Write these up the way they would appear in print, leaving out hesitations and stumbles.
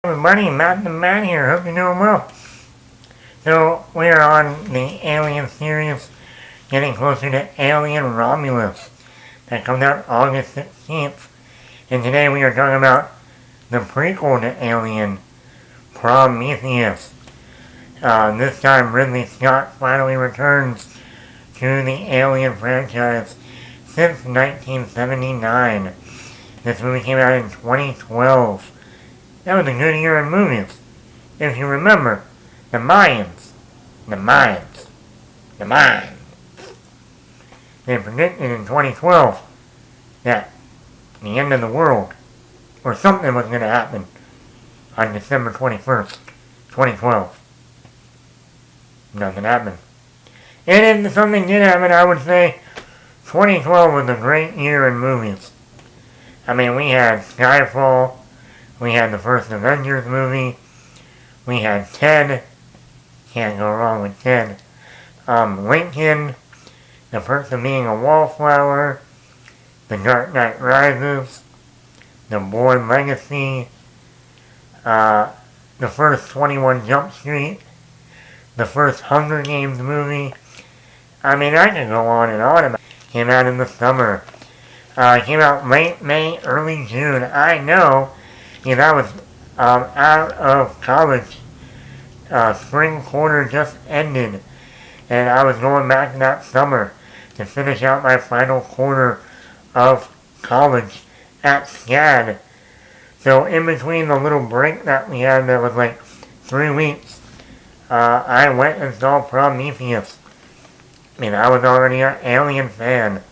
Everybody, Matt the Man here. Hope you're doing well. So, we're on the Alien series, getting closer to Alien Romulus. That comes out August 16th. And today we are talking about the prequel to Alien, Prometheus. This time Ridley Scott finally returns to the Alien franchise since 1979. This movie came out in 2012. That was a good year in movies. If you remember, the Mayans, they predicted in 2012 that the end of the world, or something was going to happen on December 21st, 2012. Nothing happened. And if something did happen, I would say 2012 was a great year in movies. I mean, we had Skyfall, we had the first Avengers movie, we had Ted, can't go wrong with Ted, Lincoln, The Perks of Being a Wallflower, The Dark Knight Rises, The Bourne Legacy, the first 21 Jump Street, the first Hunger Games movie. I mean, I could go on and on about it. Came out in the summer. Came out late May, early June. I know, because I was out of college. Spring quarter just ended, and I was going back that summer to finish out my final quarter of college at SCAD. So in between the little break that we had that was like 3 weeks, I went and saw Prometheus. I mean, I was already an Alien fan,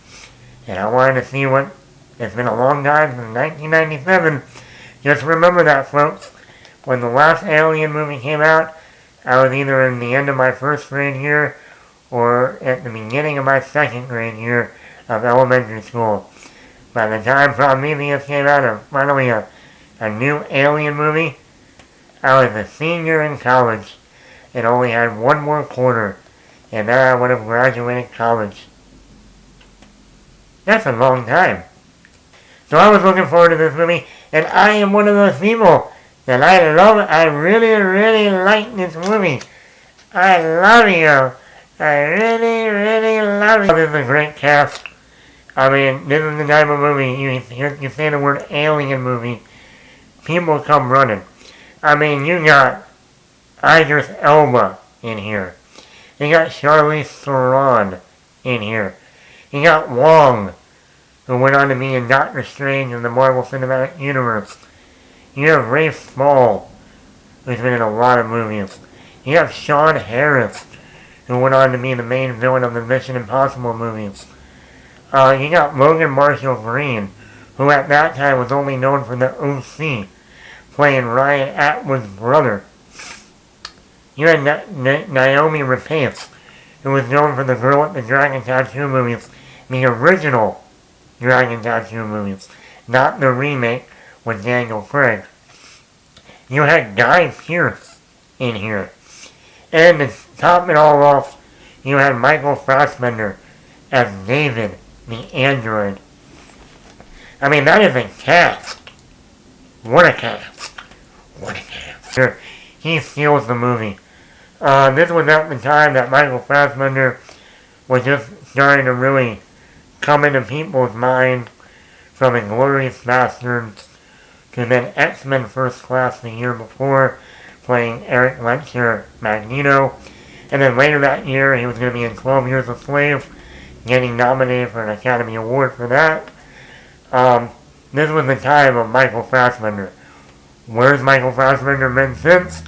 and I wanted to see what, it's been a long time since 1997. Just remember that, folks. When the last Alien movie came out, I was either in the end of my first grade year or at the beginning of my second grade year of elementary school. By the time Prometheus came out, and finally a new Alien movie, I was a senior in college and only had one more quarter, and then I would have graduated college. That's a long time. So I was looking forward to this movie, and I am one of those people that I really, really like this movie. I love you. I really, really love you. This is a great cast. I mean, this is the type of movie, you say the word alien movie, people come running. I mean, you got Idris Elba in here. You got Charlize Theron in here. You got Wong, who went on to be in Doctor Strange in the Marvel Cinematic Universe. You have Rafe Spall, who's been in a lot of movies. You have Sean Harris, who went on to be the main villain of the Mission Impossible movies. You got Logan Marshall Green, who at that time was only known for the OC, playing Ryan Atwood's brother. You had Naomi Rapace, who was known for the Girl with the Dragon Tattoo movies, the original Dragon Tattoo movies, not the remake with Daniel Craig. You had Guy Pearce in here. And to top it all off, you had Michael Fassbender as David, the android. I mean, that is a cast. What a cast. What a cast. Sure, he steals the movie. This was at the time that Michael Fassbender was just starting to really come into people's mind, from Inglourious Basterds to then X-Men First Class the year before, playing Eric Lencher, Magneto. And then later that year, he was going to be in 12 Years a Slave, getting nominated for an Academy Award for that. This was the time of Michael Fassbender. Where's Michael Fassbender been since?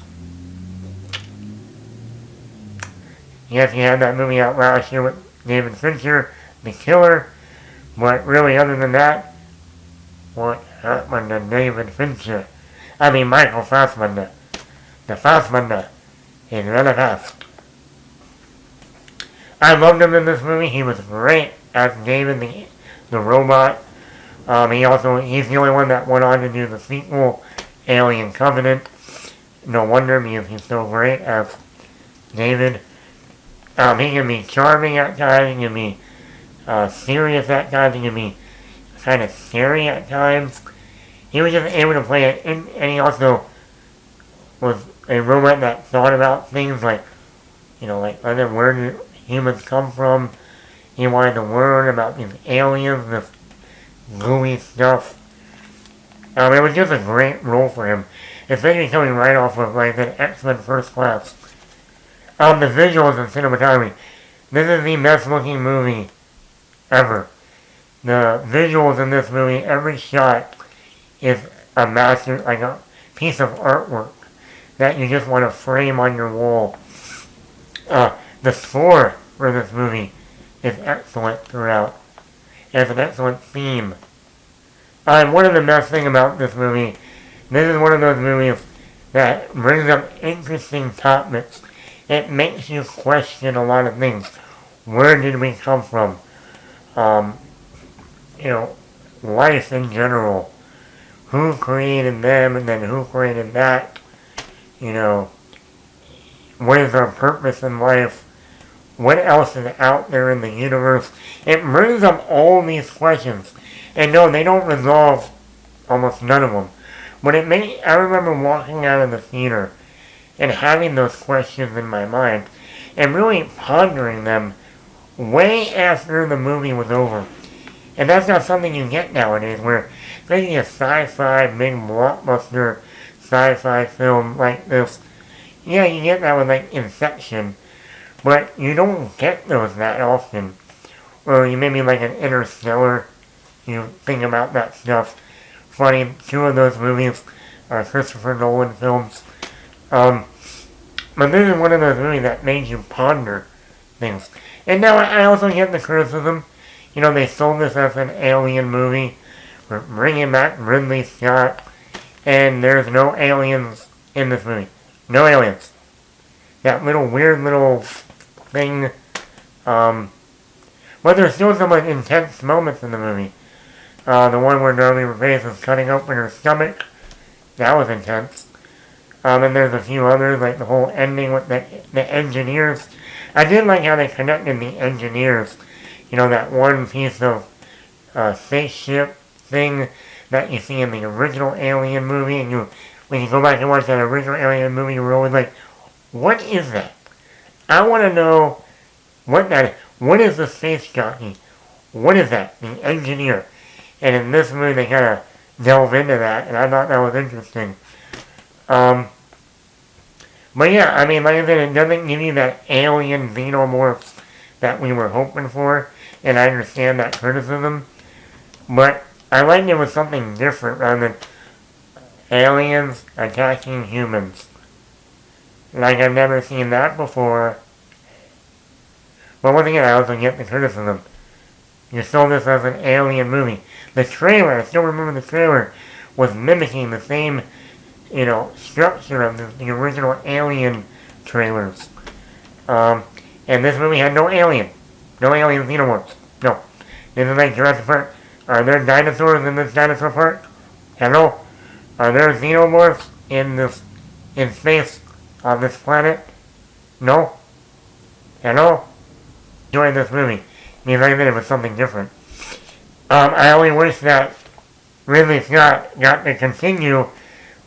Yes, he had that movie out last year with David Fincher, The Killer. But really, other than that, what happened to David Fincher? I mean, Michael Fassbender. The Fassbender is really fast. I loved him in this movie. He was great as David the robot. He's the only one that went on to do the sequel, Alien Covenant. No wonder, because he's so great as David. He can be charming at times, he can be serious at times, he can be kind of scary at times. He was just able to play it, and he also was a robot that thought about things like, like where do humans come from. He wanted to learn about these aliens, this gooey stuff. It was just a great role for him, especially coming right off of like an X-Men First Class. The visuals and cinematography. This is the best looking movie ever. The visuals in this movie, every shot is a master, like a piece of artwork that you just want to frame on your wall. The score for this movie is excellent throughout. It has an excellent theme. One of the best things about this movie, this is one of those movies that brings up interesting topics. It makes you question a lot of things. Where did we come from? Life in general. Who created them and then who created that? What is our purpose in life? What else is out there in the universe? It brings up all these questions. And no, they don't resolve almost none of them. But I remember walking out of the theater and having those questions in my mind and really pondering them way after the movie was over. And that's not something you get nowadays, where making a sci-fi, big blockbuster sci-fi film like this, yeah, you get that with like Inception, but you don't get those that often. Or you maybe like an Interstellar, you think about that stuff. Funny, two of those movies are Christopher Nolan films. But this is one of those movies that made you ponder things. And now I also get the criticism. They sold this as an alien movie. We're bringing back Ridley Scott. And there's no aliens in this movie. No aliens. That weird little thing. But there's still some intense moments in the movie. The one where Darlene Repace is cutting open her stomach. That was intense. And there's a few others, like the whole ending with the engineers. I did like how they connected the engineers. That one piece of spaceship thing that you see in the original Alien movie. And when you go back and watch that original Alien movie, you're always like, what is that? I want to know what that is. What is the space jockey? What is that? The engineer. And in this movie, they kind of delve into that, and I thought that was interesting. But yeah, like I said, it doesn't give you that alien xenomorphs that we were hoping for, and I understand that criticism. But I liked it was something different rather than aliens attacking humans. Like, I've never seen that before. But once again, I also get the criticism. You sold this as an alien movie. The trailer, I still remember the trailer, was mimicking the same, structure of the original Alien trailers. And this movie had no alien. No alien xenomorphs. No. This is like Jurassic Park. Are there dinosaurs in this dinosaur park? Hello? Are there xenomorphs in space on this planet? No? Hello? Enjoyed this movie. Because I said it was something different. I only wish that Ridley Scott got to continue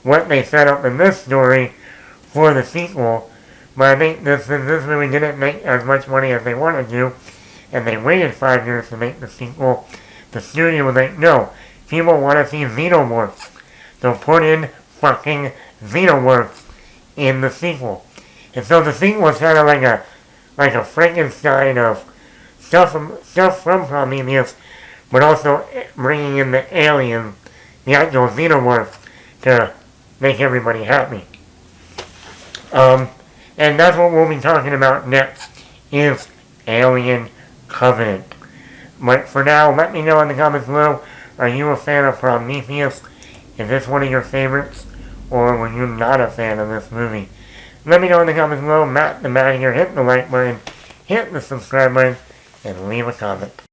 what they set up in this story for the sequel. But I think this movie didn't make as much money as they wanted to, and they waited 5 years to make the sequel. The studio was like, no, people want to see xenomorphs, so put in fucking xenomorphs in the sequel. And so the sequel is kind of like a Frankenstein of stuff from Prometheus, but also bringing in the alien, the actual xenomorphs, to make everybody happy. And that's what we'll be talking about next, is Alien Covenant. But for now, let me know in the comments below, are you a fan of Prometheus? Is this one of your favorites? Or were you not a fan of this movie? Let me know in the comments below. Matt the Man here. Hit the like button, hit the subscribe button, and leave a comment.